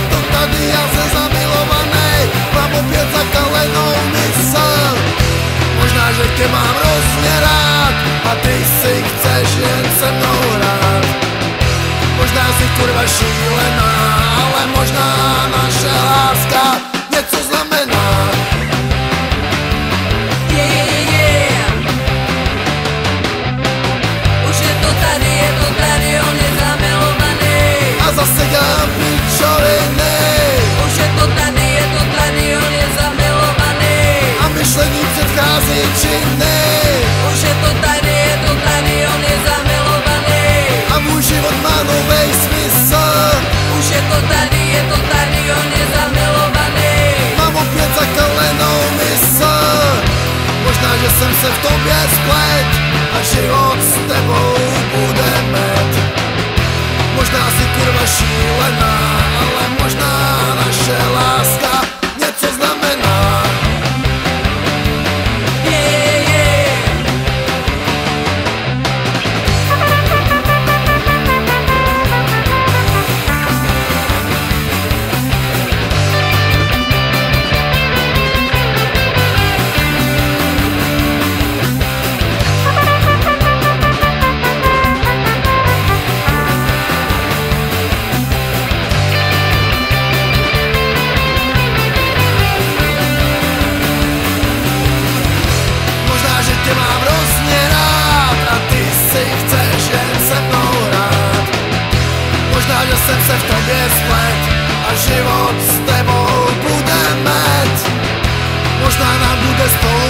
to tady, já jsem zamilovaný, mám opět zakalenou mysl. Možná, že tě mám hrozně rád a ty si chceš jen se mnou hrát. Možná si kurva šílená, ale možná naše láska něco znamená. Už je to tady, on je zamilovaný. A zase dělám pičoviny. Už je to tady, on je zamilovaný. A myšlení předchází činy. Už je to tady, on je zamilovaný. A můj život má novej smysl. Už je to tady, on je zamilovaný. Mám opět zakalenou mysl. Možná, že jsem se v tobě splet a život s tebou bude med. Možná si kurva šílená, ale možná naše láska něco znamená. Tě mám hrozně rád a ty si chceš jen se mnou hrát. Možná, že jsem se v tobě splet a život s tebou bude med. Možná nám bude spolu